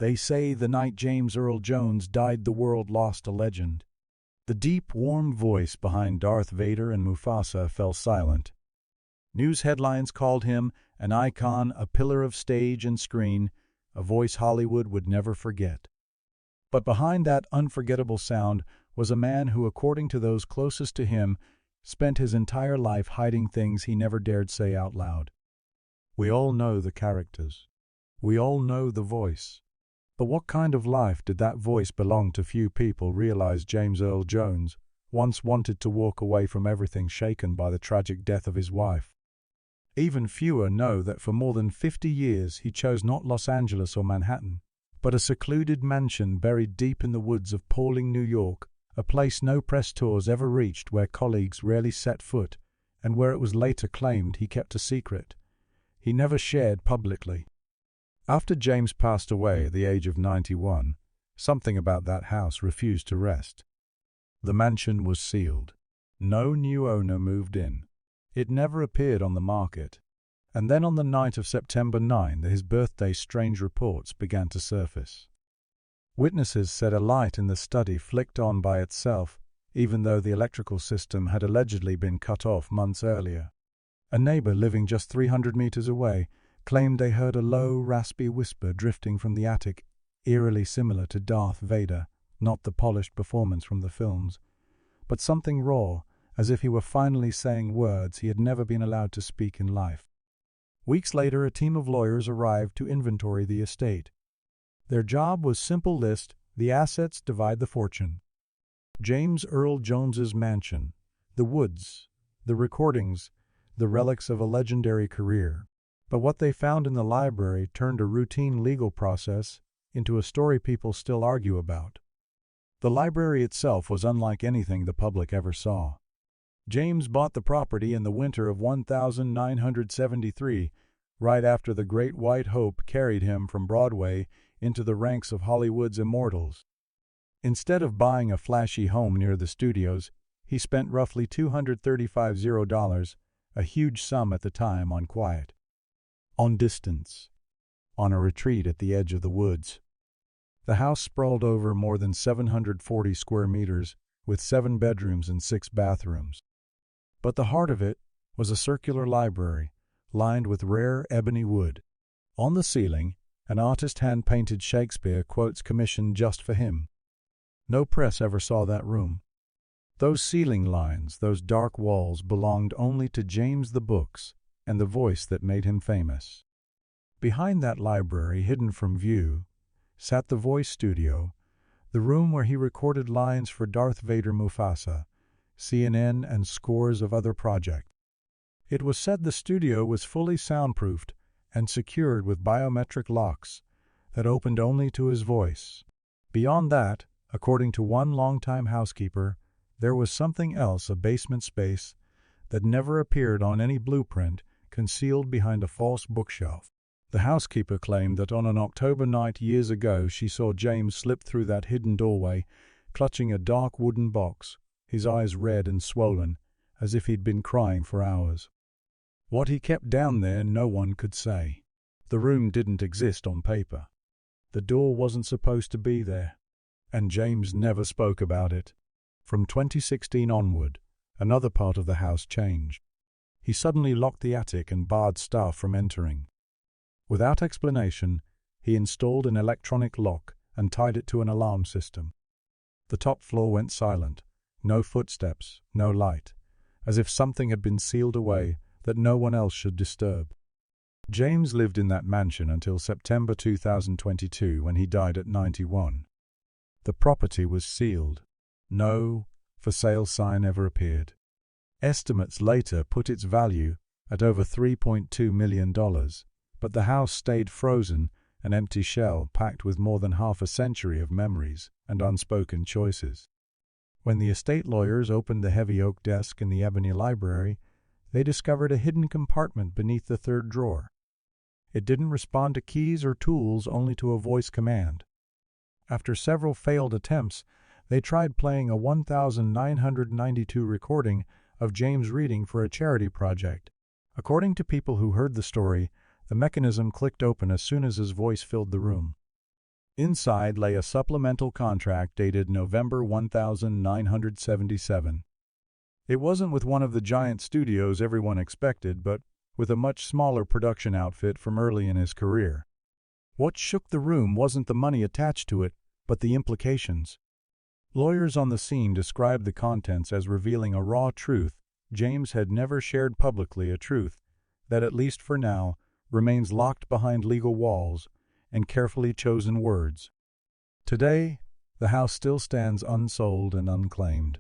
They say the night James Earl Jones died, the world lost a legend. The deep, warm voice behind Darth Vader and Mufasa fell silent. News headlines called him an icon, a pillar of stage and screen, a voice Hollywood would never forget. But behind that unforgettable sound was a man who, according to those closest to him, spent his entire life hiding things he never dared say out loud. We all know the characters. We all know the voice. But what kind of life did that voice belong to? Few people realize James Earl Jones once wanted to walk away from everything, shaken by the tragic death of his wife. Even fewer know that for more than 50 years he chose not Los Angeles or Manhattan, but a secluded mansion buried deep in the woods of Pawling, New York, a place no press tours ever reached, where colleagues rarely set foot, and where it was later claimed he kept a secret he never shared publicly. After James passed away at the age of 91, something about that house refused to rest. The mansion was sealed. No new owner moved in. It never appeared on the market. And then on the night of September 9, his birthday, strange reports began to surface. Witnesses said a light in the study flicked on by itself, even though the electrical system had allegedly been cut off months earlier. A neighbor living just 300 meters away claimed they heard a low, raspy whisper drifting from the attic, eerily similar to Darth Vader, not the polished performance from the films, but something raw, as if he were finally saying words he had never been allowed to speak in life. Weeks later, a team of lawyers arrived to inventory the estate. Their job was simple: list the assets, divide the fortune. James Earl Jones's mansion, the woods, the recordings, the relics of a legendary career. But what they found in the library turned a routine legal process into a story people still argue about. The library itself was unlike anything the public ever saw. James bought the property in the winter of 1973, right after the Great White Hope carried him from Broadway into the ranks of Hollywood's immortals. Instead of buying a flashy home near the studios, he spent roughly $235, a huge sum at the time, on quiet, on distance, on a retreat at the edge of the woods. The house sprawled over more than 740 square meters, with 7 bedrooms and 6 bathrooms. But the heart of it was a circular library, lined with rare ebony wood. On the ceiling, an artist hand-painted Shakespeare quotes commissioned just for him. No press ever saw that room. Those ceiling lines, those dark walls, belonged only to James, the books, and the voice that made him famous. Behind that library, hidden from view, sat the voice studio, the room where he recorded lines for Darth Vader, Mufasa, CNN, and scores of other projects. It was said the studio was fully soundproofed and secured with biometric locks that opened only to his voice. Beyond that, according to one longtime housekeeper, there was something else, a basement space that never appeared on any blueprint, concealed behind a false bookshelf. The housekeeper claimed that on an October night years ago she saw James slip through that hidden doorway, clutching a dark wooden box, his eyes red and swollen, as if he'd been crying for hours. What he kept down there no one could say. The room didn't exist on paper. The door wasn't supposed to be there. And James never spoke about it. From 2016 onward, another part of the house changed. He suddenly locked the attic and barred staff from entering. Without explanation, he installed an electronic lock and tied it to an alarm system. The top floor went silent. No footsteps, no light, as if something had been sealed away that no one else should disturb. James lived in that mansion until September 2022, when he died at 91. The property was sealed. No for sale sign ever appeared. Estimates later put its value at over $3.2 million, but the house stayed frozen, an empty shell packed with more than half a century of memories and unspoken choices. When the estate lawyers opened the heavy oak desk in the ebony library, they discovered a hidden compartment beneath the third drawer. It didn't respond to keys or tools, only to a voice command. After several failed attempts, they tried playing a 1992 recording of James reading for a charity project. According to people who heard the story, the mechanism clicked open as soon as his voice filled the room. Inside lay a supplemental contract dated November 1977. It wasn't with one of the giant studios everyone expected, but with a much smaller production outfit from early in his career. What shook the room wasn't the money attached to it, but the implications. Lawyers on the scene described the contents as revealing a raw truth James had never shared publicly, a truth that, at least for now, remains locked behind legal walls and carefully chosen words. Today, the house still stands unsold and unclaimed.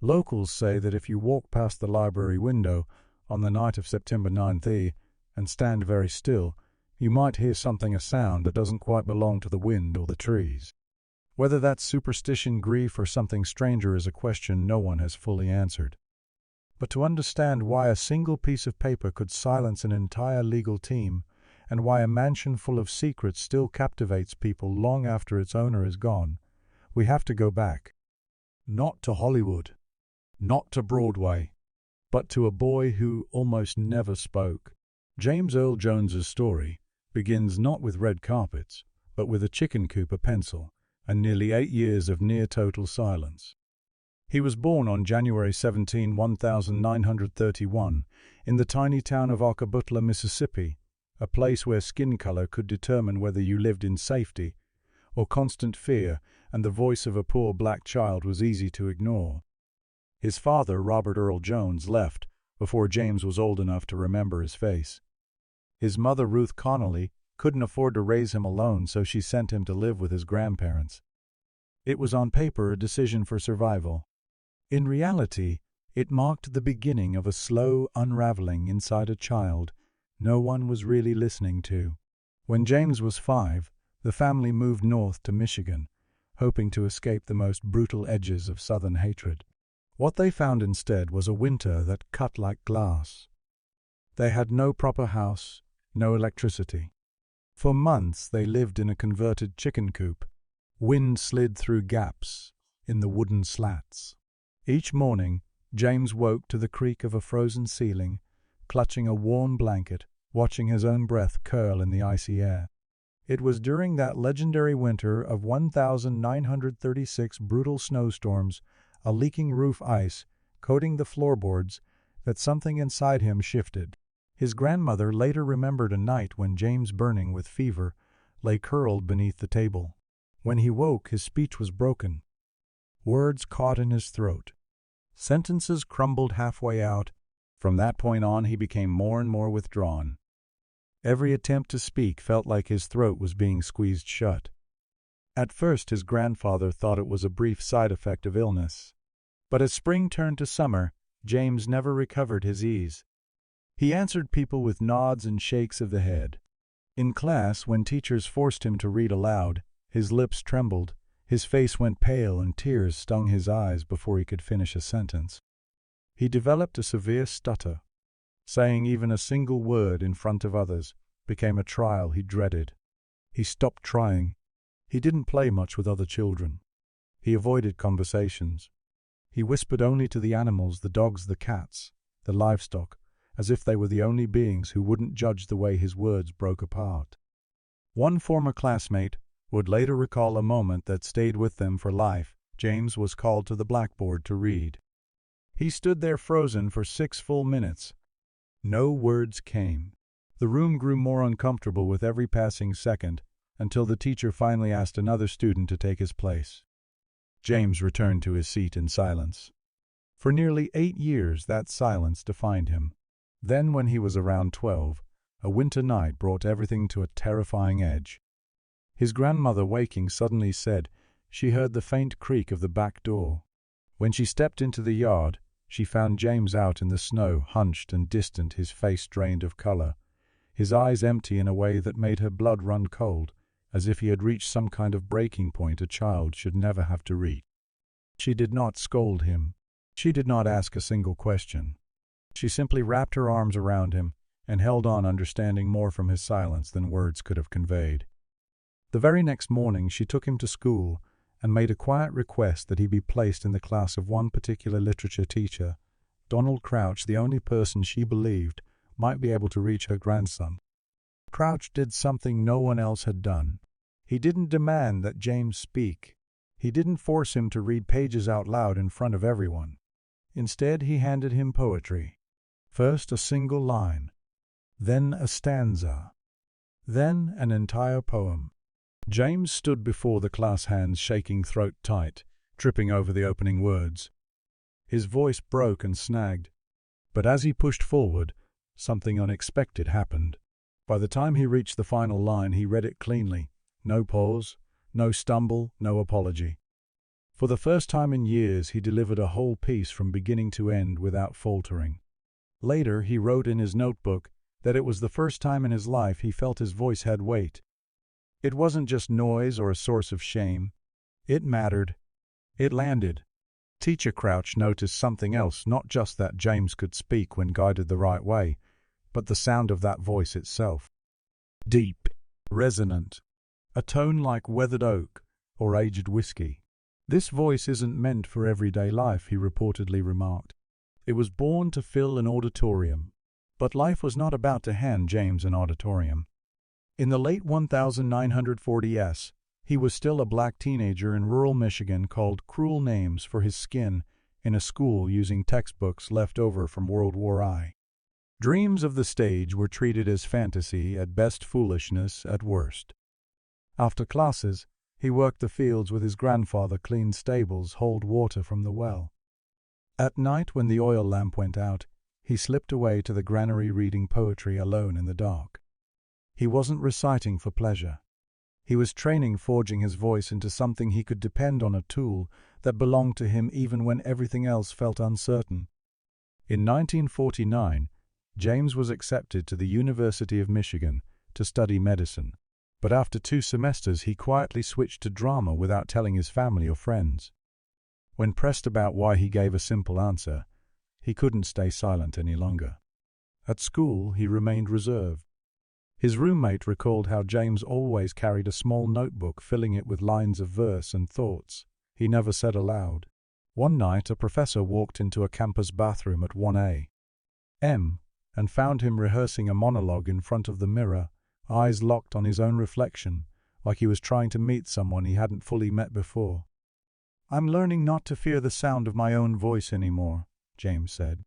Locals say that if you walk past the library window on the night of September 9th and stand very still, you might hear a sound that doesn't quite belong to the wind or the trees. Whether that's superstition, grief, or something stranger is a question no one has fully answered. But to understand why a single piece of paper could silence an entire legal team, and why a mansion full of secrets still captivates people long after its owner is gone, we have to go back. Not to Hollywood, not to Broadway, but to a boy who almost never spoke. James Earl Jones's story begins not with red carpets, but with a chicken coop, a pencil, and nearly 8 years of near-total silence. He was born on January 17, 1931, in the tiny town of Archival, Mississippi, a place where skin color could determine whether you lived in safety or constant fear, and the voice of a poor black child was easy to ignore. His father, Robert Earl Jones, left before James was old enough to remember his face. His mother, Ruth Connolly, couldn't afford to raise him alone, so she sent him to live with his grandparents. It was on paper a decision for survival. In reality, it marked the beginning of a slow unraveling inside a child no one was really listening to. When James was 5, the family moved north to Michigan, hoping to escape the most brutal edges of Southern hatred. What they found instead was a winter that cut like glass. They had no proper house, no electricity. For months they lived in a converted chicken coop. Wind slid through gaps in the wooden slats. Each morning, James woke to the creak of a frozen ceiling, clutching a warm blanket, watching his own breath curl in the icy air. It was during that legendary winter of 1936 brutal snowstorms, a leaking roof ice coating the floorboards, that something inside him shifted. His grandmother later remembered a night when James, burning with fever, lay curled beneath the table. When he woke, his speech was broken. Words caught in his throat. Sentences crumbled halfway out. From that point on, he became more and more withdrawn. Every attempt to speak felt like his throat was being squeezed shut. At first, his grandfather thought it was a brief side effect of illness. But as spring turned to summer, James never recovered his ease. He answered people with nods and shakes of the head. In class, when teachers forced him to read aloud, his lips trembled, his face went pale, and tears stung his eyes before he could finish a sentence. He developed a severe stutter. Saying even a single word in front of others became a trial he dreaded. He stopped trying. He didn't play much with other children. He avoided conversations. He whispered only to the animals, the dogs, the cats, the livestock, as if they were the only beings who wouldn't judge the way his words broke apart. One former classmate would later recall a moment that stayed with them for life. James was called to the blackboard to read. He stood there frozen for 6 full minutes. No words came. The room grew more uncomfortable with every passing second, until the teacher finally asked another student to take his place. James returned to his seat in silence. For nearly 8 years that silence defined him. Then, when he was around 12, a winter night brought everything to a terrifying edge. His grandmother, waking, suddenly said she heard the faint creak of the back door. When she stepped into the yard, she found James out in the snow, hunched and distant, his face drained of color, his eyes empty in a way that made her blood run cold, as if he had reached some kind of breaking point a child should never have to reach. She did not scold him. She did not ask a single question. She simply wrapped her arms around him and held on, understanding more from his silence than words could have conveyed. The very next morning she took him to school and made a quiet request that he be placed in the class of one particular literature teacher, Donald Crouch, the only person she believed might be able to reach her grandson. Crouch did something no one else had done. He didn't demand that James speak. He didn't force him to read pages out loud in front of everyone. Instead, he handed him poetry. First a single line, then a stanza, then an entire poem. James stood before the class, hands shaking throat tight, tripping over the opening words. His voice broke and snagged, but as he pushed forward, something unexpected happened. By the time he reached the final line, he read it cleanly. No pause, no stumble, no apology. For the first time in years, he delivered a whole piece from beginning to end without faltering. Later, he wrote in his notebook that it was the first time in his life he felt his voice had weight. It wasn't just noise or a source of shame. It mattered. It landed. Teacher Crouch noticed something else, not just that James could speak when guided the right way, but the sound of that voice itself. Deep, resonant, a tone like weathered oak or aged whiskey. This voice isn't meant for everyday life, he reportedly remarked. It was born to fill an auditorium. But life was not about to hand James an auditorium. In the late 1940s, he was still a black teenager in rural Michigan called cruel names for his skin in a school using textbooks left over from World War I. Dreams of the stage were treated as fantasy, at best foolishness, at worst. After classes, he worked the fields with his grandfather, cleaned stables, hauled water from the well. At night, when the oil lamp went out, he slipped away to the granary reading poetry alone in the dark. He wasn't reciting for pleasure. He was training, forging his voice into something he could depend on, a tool that belonged to him even when everything else felt uncertain. In 1949, James was accepted to the University of Michigan to study medicine, but after 2 semesters he quietly switched to drama without telling his family or friends. When pressed about why, he gave a simple answer: he couldn't stay silent any longer. At school, he remained reserved. His roommate recalled how James always carried a small notebook, filling it with lines of verse and thoughts he never said aloud. One night, a professor walked into a campus bathroom at 1 a.m. and found him rehearsing a monologue in front of the mirror, eyes locked on his own reflection, like he was trying to meet someone he hadn't fully met before. "I'm learning not to fear the sound of my own voice anymore," James said.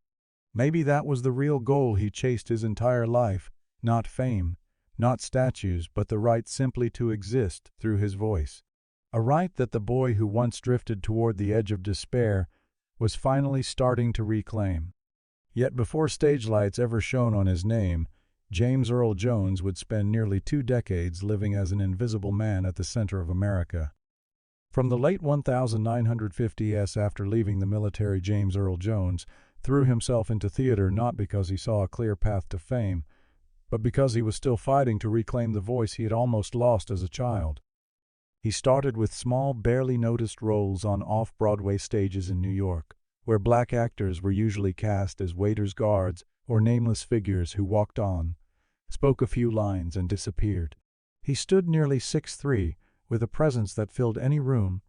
Maybe that was the real goal he chased his entire life, not fame, not statues, but the right simply to exist through his voice. A right that the boy who once drifted toward the edge of despair was finally starting to reclaim. Yet before stage lights ever shone on his name, James Earl Jones would spend nearly 2 decades living as an invisible man at the center of America. From the late 1950s, after leaving the military, James Earl Jones threw himself into theater not because he saw a clear path to fame, but because he was still fighting to reclaim the voice he had almost lost as a child. He started with small, barely noticed roles on off-Broadway stages in New York, where black actors were usually cast as waiters, guards, or nameless figures who walked on, spoke a few lines, and disappeared. He stood nearly 6'3", with a presence that filled any room,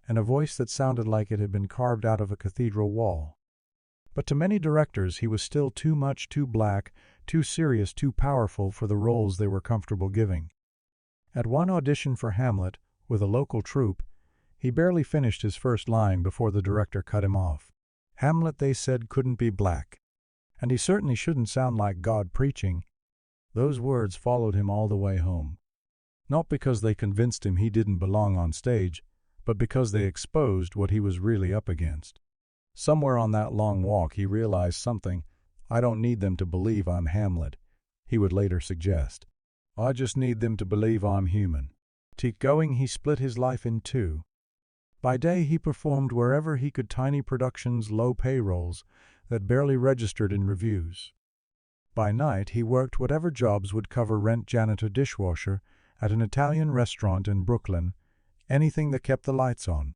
and a voice that sounded like it had been carved out of a cathedral wall. But to many directors, he was still too much, too black, too serious, too powerful for the roles they were comfortable giving. At one audition for Hamlet, with a local troupe, he barely finished his first line before the director cut him off. Hamlet, they said, couldn't be black, and he certainly shouldn't sound like God preaching. Those words followed him all the way home. Not because they convinced him he didn't belong on stage, but because they exposed what he was really up against. Somewhere on that long walk, he realized something. "I don't need them to believe I'm Hamlet," he would later suggest. "I just need them to believe I'm human." Keep going, he split his life in 2. By day, he performed wherever he could, tiny productions, low payrolls that barely registered in reviews. By night, he worked whatever jobs would cover rent, janitor, dishwasher, at an Italian restaurant in Brooklyn, anything that kept the lights on.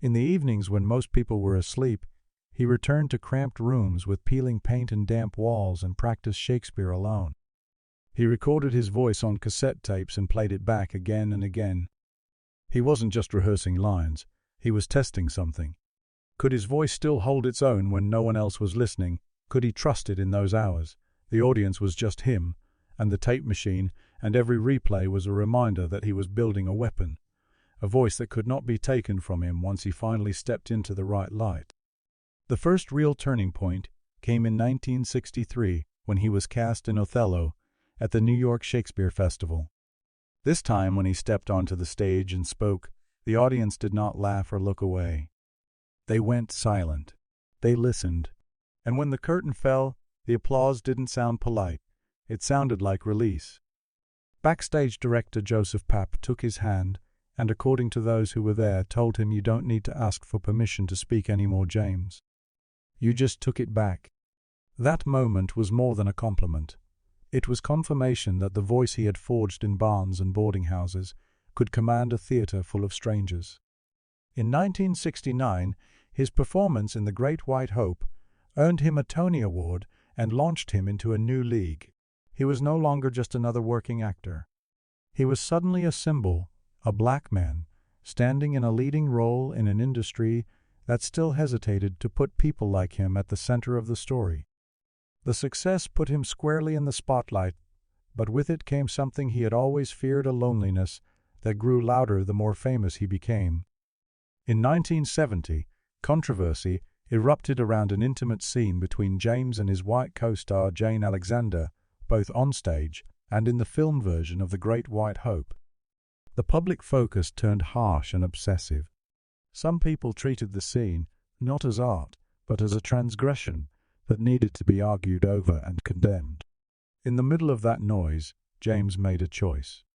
In the evenings, when most people were asleep, he returned to cramped rooms with peeling paint and damp walls and practiced Shakespeare alone. He recorded his voice on cassette tapes and played it back again and again. He wasn't just rehearsing lines, he was testing something. Could his voice still hold its own when no one else was listening? Could he trust it in those hours? The audience was just him and the tape machine and every replay was a reminder that he was building a weapon, a voice that could not be taken from him once he finally stepped into the right light. The first real turning point came in 1963 when he was cast in Othello at the New York Shakespeare Festival. This time, when he stepped onto the stage and spoke, the audience did not laugh or look away. They went silent. They listened. And when the curtain fell, the applause didn't sound polite. It sounded like release. Backstage director Joseph Papp took his hand and, according to those who were there, told him, "You don't need to ask for permission to speak anymore, James. You just took it back." That moment was more than a compliment. It was confirmation that the voice he had forged in barns and boarding houses could command a theater full of strangers. In 1969, his performance in The Great White Hope earned him a Tony Award and launched him into a new league. He was no longer just another working actor. He was suddenly a symbol, a black man, standing in a leading role in an industry that still hesitated to put people like him at the center of the story. The success put him squarely in the spotlight, but with it came something he had always feared, a loneliness that grew louder the more famous he became. In 1970, controversy erupted around an intimate scene between James and his white co-star Jane Alexander, both onstage and in the film version of The Great White Hope. The public focus turned harsh and obsessive. Some people treated the scene not as art, but as a transgression that needed to be argued over and condemned. In the middle of that noise, James made a choice.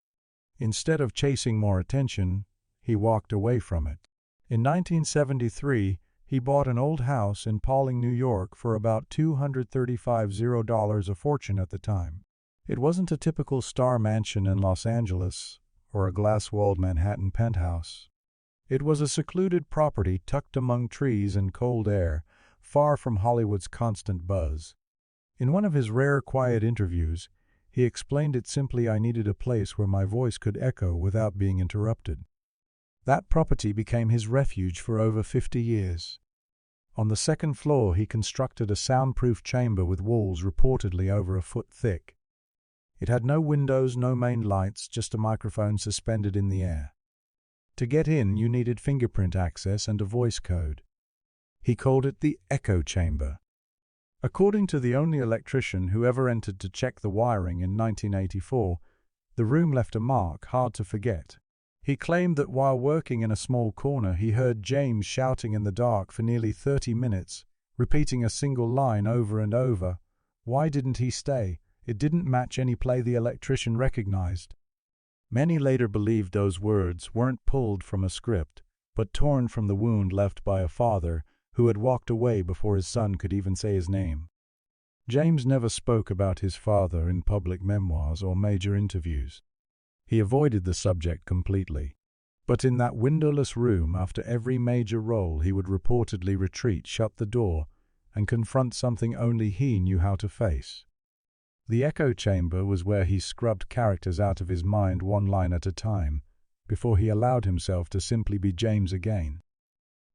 Instead of chasing more attention, he walked away from it. In 1973, he bought an old house in Pawling, New York for about $235, a fortune at the time. It wasn't a typical star mansion in Los Angeles or a glass-walled Manhattan penthouse. It was a secluded property tucked among trees and cold air, far from Hollywood's constant buzz. In one of his rare quiet interviews, he explained it simply, "I needed a place where my voice could echo without being interrupted." That property became his refuge for over 50 years. On the second floor, he constructed a soundproof chamber with walls reportedly over a foot thick. It had no windows, no main lights, just a microphone suspended in the air. To get in, you needed fingerprint access and a voice code. He called it the echo chamber. According to the only electrician who ever entered to check the wiring in 1984, the room left a mark hard to forget. He claimed that while working in a small corner, he heard James shouting in the dark for nearly 30 minutes, repeating a single line over and over. Why didn't he stay? It didn't match any play the electrician recognized. Many later believed those words weren't pulled from a script, but torn from the wound left by a father who had walked away before his son could even say his name. James never spoke about his father in public memoirs or major interviews. He avoided the subject completely. But in that windowless room, after every major role, he would reportedly retreat, shut the door, and confront something only he knew how to face. The echo chamber was where he scrubbed characters out of his mind one line at a time, before he allowed himself to simply be James again.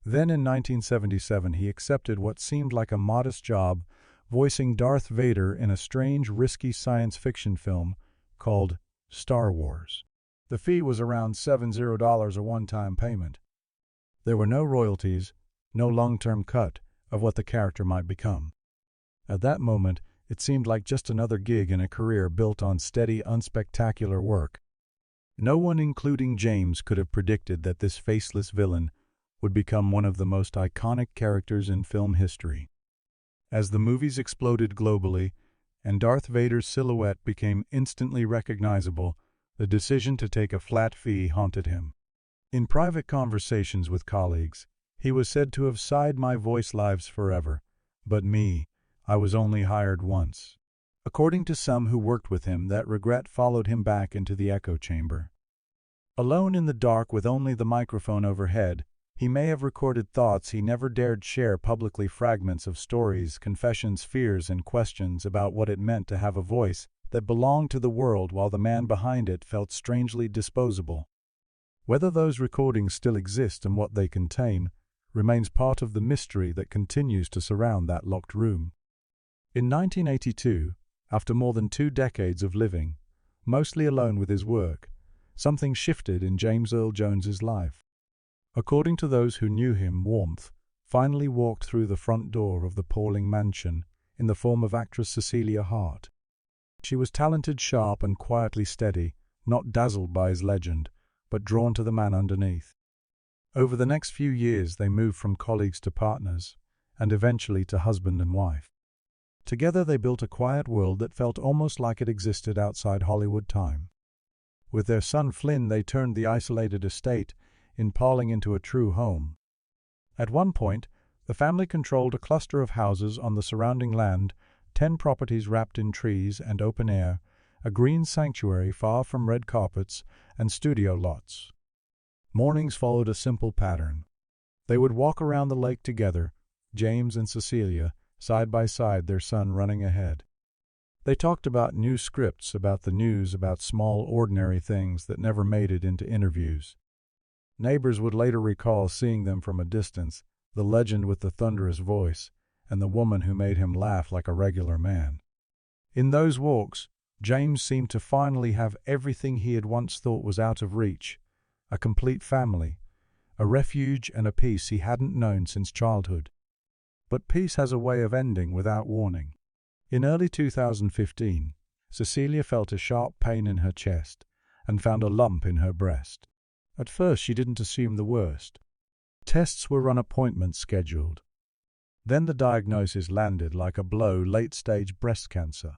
Then in 1977 he accepted what seemed like a modest job, voicing Darth Vader in a strange, risky science fiction film called Star Wars. The fee was around $70, a one-time payment. There were no royalties, no long-term cut of what the character might become. At that moment, it seemed like just another gig in a career built on steady, unspectacular work. No one, including James, could have predicted that this faceless villain would become one of the most iconic characters in film history. As the movies exploded globally and Darth Vader's silhouette became instantly recognizable, the decision to take a flat fee haunted him. In private conversations with colleagues, he was said to have sighed, "My voice lives forever, but me, I was only hired once." According to some who worked with him, that regret followed him back into the echo chamber. Alone in the dark with only the microphone overhead, he may have recorded thoughts he never dared share publicly, fragments of stories, confessions, fears, and questions about what it meant to have a voice that belonged to the world while the man behind it felt strangely disposable. Whether those recordings still exist and what they contain remains part of the mystery that continues to surround that locked room. In 1982, after more than 2 decades of living, mostly alone with his work, something shifted in James Earl Jones's life. According to those who knew him, warmth finally walked through the front door of the Pauling mansion in the form of actress Cecilia Hart. She was talented, sharp, and quietly steady, not dazzled by his legend, but drawn to the man underneath. Over the next few years they moved from colleagues to partners, and eventually to husband and wife. Together they built a quiet world that felt almost like it existed outside Hollywood time. With their son Flynn, they turned the isolated estate in Pauling into a true home. At one point, the family controlled a cluster of houses on the surrounding land, 10 properties wrapped in trees and open air, a green sanctuary far from red carpets and studio lots. Mornings followed a simple pattern. They would walk around the lake together, James and Cecilia, side by side, their son running ahead. They talked about new scripts, about the news, about small, ordinary things that never made it into interviews. Neighbors would later recall seeing them from a distance, the legend with the thunderous voice, and the woman who made him laugh like a regular man. In those walks, James seemed to finally have everything he had once thought was out of reach: a complete family, a refuge, and a peace he hadn't known since childhood. But peace has a way of ending without warning. In early 2015, Cecilia felt a sharp pain in her chest and found a lump in her breast. At first she didn't assume the worst. Tests were run, appointments scheduled. Then the diagnosis landed like a blow: late-stage breast cancer.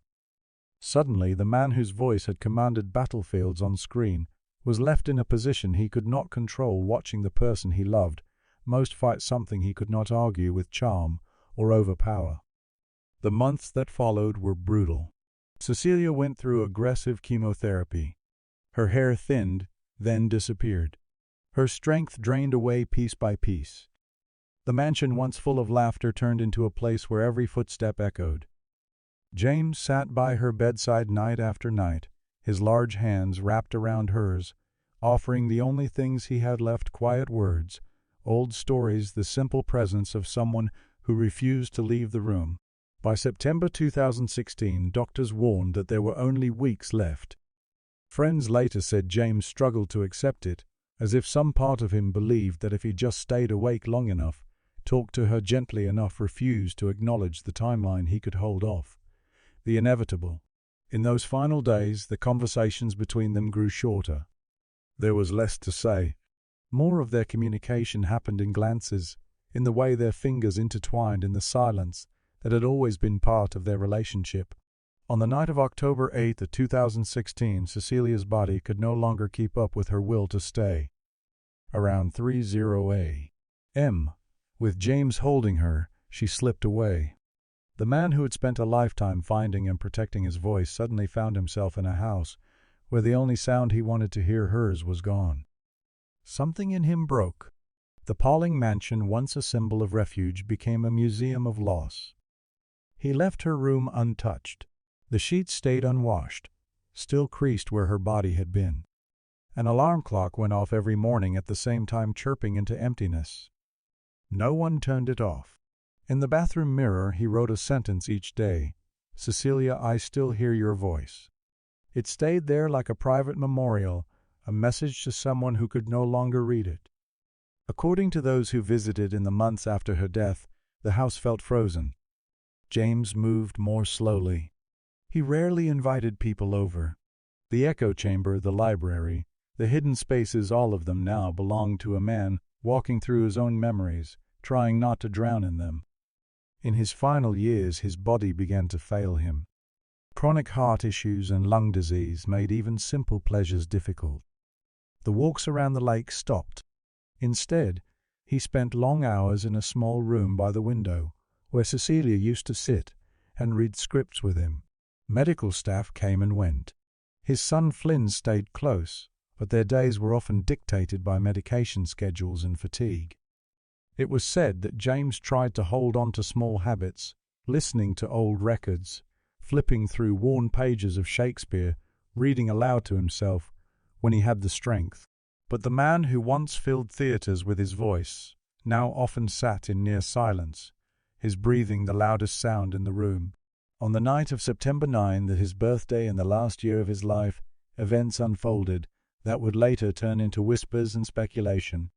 Suddenly, the man whose voice had commanded battlefields on screen was left in a position he could not control, watching the person he loved most fight something he could not argue with charm or overpower. The months that followed were brutal. Cecilia went through aggressive chemotherapy. Her hair thinned, then disappeared. Her strength drained away piece by piece. The mansion, once full of laughter, turned into a place where every footstep echoed. James sat by her bedside night after night, his large hands wrapped around hers, offering the only things he had left: quiet words, old stories, the simple presence of someone who refused to leave the room. By September 2016, doctors warned that there were only weeks left. Friends later said James struggled to accept it, as if some part of him believed that if he just stayed awake long enough, talked to her gently enough, refused to acknowledge the timeline, he could hold off the inevitable. In those final days, the conversations between them grew shorter. There was less to say. More of their communication happened in glances, in the way their fingers intertwined in the silence that had always been part of their relationship. On the night of October 8, 2016, Cecilia's body could no longer keep up with her will to stay. Around 3:00 a.m., with James holding her, she slipped away. The man who had spent a lifetime finding and protecting his voice suddenly found himself in a house where the only sound he wanted to hear, hers, was gone. Something in him broke. The Pauling mansion, once a symbol of refuge, became a museum of loss. He left her room untouched. The sheets stayed unwashed, still creased where her body had been. An alarm clock went off every morning at the same time, chirping into emptiness. No one turned it off. In the bathroom mirror, he wrote a sentence each day: "Cecilia, I still hear your voice." It stayed there like a private memorial, a message to someone who could no longer read it. According to those who visited in the months after her death, the house felt frozen. James moved more slowly. He rarely invited people over. The echo chamber, the library, the hidden spaces, all of them now belonged to a man walking through his own memories, trying not to drown in them. In his final years, his body began to fail him. Chronic heart issues and lung disease made even simple pleasures difficult. The walks around the lake stopped. Instead, he spent long hours in a small room by the window, where Cecilia used to sit and read scripts with him. Medical staff came and went. His son Flynn stayed close, but their days were often dictated by medication schedules and fatigue. It was said that James tried to hold on to small habits, listening to old records, flipping through worn pages of Shakespeare, reading aloud to himself when he had the strength. But the man who once filled theaters with his voice now often sat in near silence, his breathing the loudest sound in the room. On the night of September 9, his birthday and the last year of his life, events unfolded that would later turn into whispers and speculation.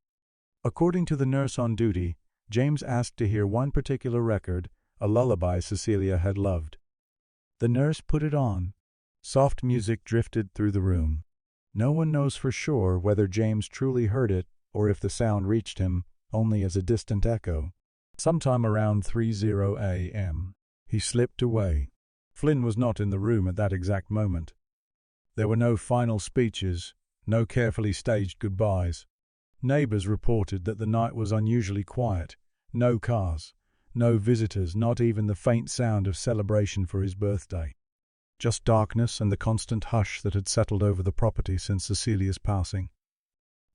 According to the nurse on duty, James asked to hear one particular record, a lullaby Cecilia had loved. The nurse put it on. Soft music drifted through the room. No one knows for sure whether James truly heard it or if the sound reached him only as a distant echo. Sometime around 3:00 a.m., he slipped away. Flynn was not in the room at that exact moment. There were no final speeches, no carefully staged goodbyes. Neighbors reported that the night was unusually quiet. No cars, no visitors, not even the faint sound of celebration for his birthday. Just darkness and the constant hush that had settled over the property since Cecilia's passing.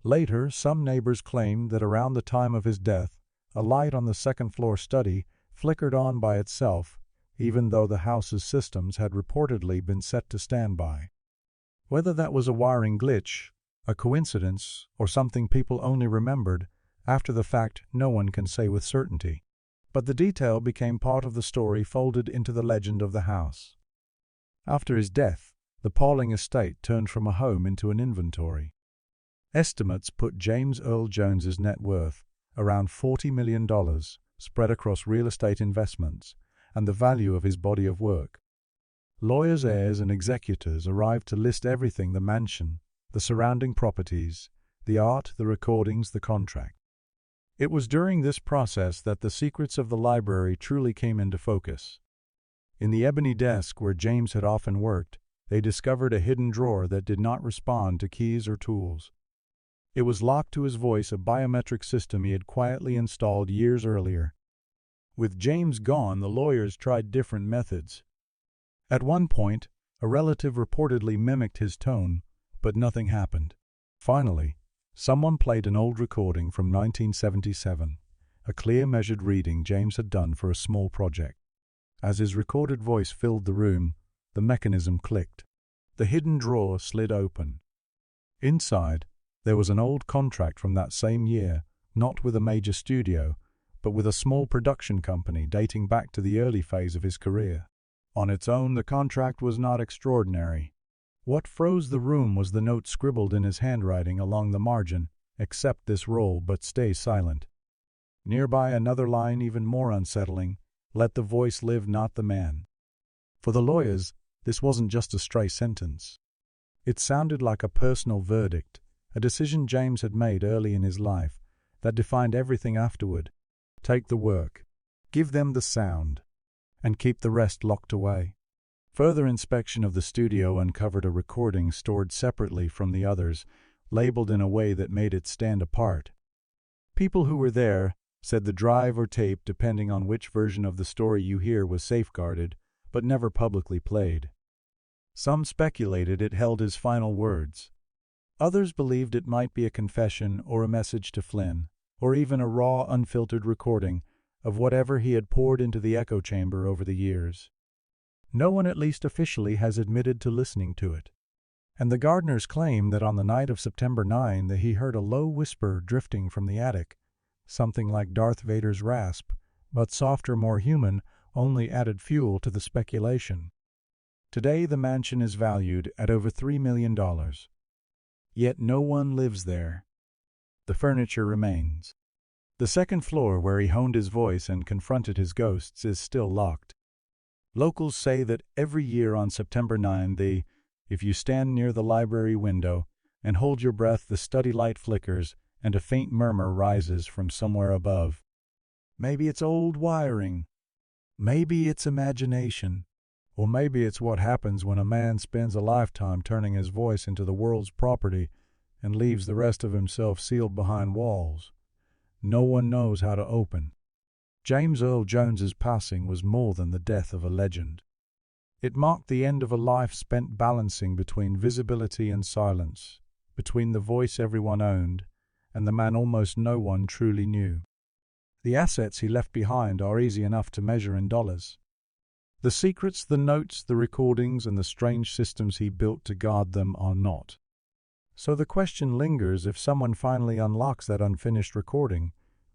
Later, some neighbors claimed that around the time of his death, a light on the second-floor study flickered on by itself, even though the house's systems had reportedly been set to standby. Whether that was a wiring glitch, a coincidence, or something people only remembered after the fact, no one can say with certainty. But the detail became part of the story folded into the legend of the house. After his death, the Pauling estate turned from a home into an inventory. Estimates put James Earl Jones's net worth around $40 million, spread across real estate investments, and the value of his body of work. Lawyers, heirs, and executors arrived to list everything: the mansion, the surrounding properties, the art, the recordings, the contract. It was during this process that the secrets of the library truly came into focus. In the ebony desk where James had often worked, they discovered a hidden drawer that did not respond to keys or tools. It was locked to his voice, a biometric system he had quietly installed years earlier. With James gone, the lawyers tried different methods. At one point, a relative reportedly mimicked his tone, but nothing happened. Finally, someone played an old recording from 1977, a clear, measured reading James had done for a small project. As his recorded voice filled the room, the mechanism clicked. The hidden drawer slid open. Inside, there was an old contract from that same year, not with a major studio, but with a small production company dating back to the early phase of his career. On its own, the contract was not extraordinary. What froze the room was the note scribbled in his handwriting along the margin: "Accept this role, but stay silent." Nearby, another line even more unsettling: "Let the voice live, not the man." For the lawyers, this wasn't just a stray sentence. It sounded like a personal verdict, a decision James had made early in his life that defined everything afterward. Take the work, give them the sound, and keep the rest locked away. Further inspection of the studio uncovered a recording stored separately from the others, labeled in a way that made it stand apart. People who were there said the drive or tape, depending on which version of the story you hear, was safeguarded, but never publicly played. Some speculated it held his final words. Others believed it might be a confession or a message to Flynn, or even a raw, unfiltered recording of whatever he had poured into the echo chamber over the years. No one, at least officially, has admitted to listening to it. And the gardeners claim that on the night of September 9 that he heard a low whisper drifting from the attic, something like Darth Vader's rasp, but softer, more human, only added fuel to the speculation. Today the mansion is valued at over $3 million. Yet no one lives there. The furniture remains. The second floor where he honed his voice and confronted his ghosts is still locked. Locals say that every year on September 9, if you stand near the library window and hold your breath, the study light flickers and a faint murmur rises from somewhere above. Maybe it's old wiring. Maybe it's imagination. Or maybe it's what happens when a man spends a lifetime turning his voice into the world's property and leaves the rest of himself sealed behind walls no one knows how to open. James Earl Jones's passing was more than the death of a legend. It marked the end of a life spent balancing between visibility and silence, between the voice everyone owned and the man almost no one truly knew. The assets he left behind are easy enough to measure in dollars. The secrets, the notes, the recordings, and the strange systems he built to guard them are not. So the question lingers: if someone finally unlocks that unfinished recording,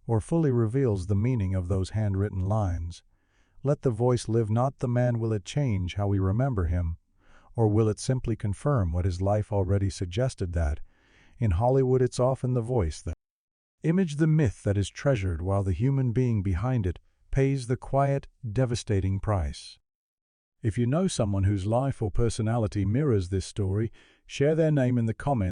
or fully reveals the meaning of those handwritten lines, "Let the voice live, not the man," will it change how we remember him, Or will it simply confirm what his life already suggested that, in Hollywood, it's often the voice, the image, the myth that is treasured while the human being behind it pays the quiet, devastating price? If you know someone whose life or personality mirrors this story, share their name in the comments.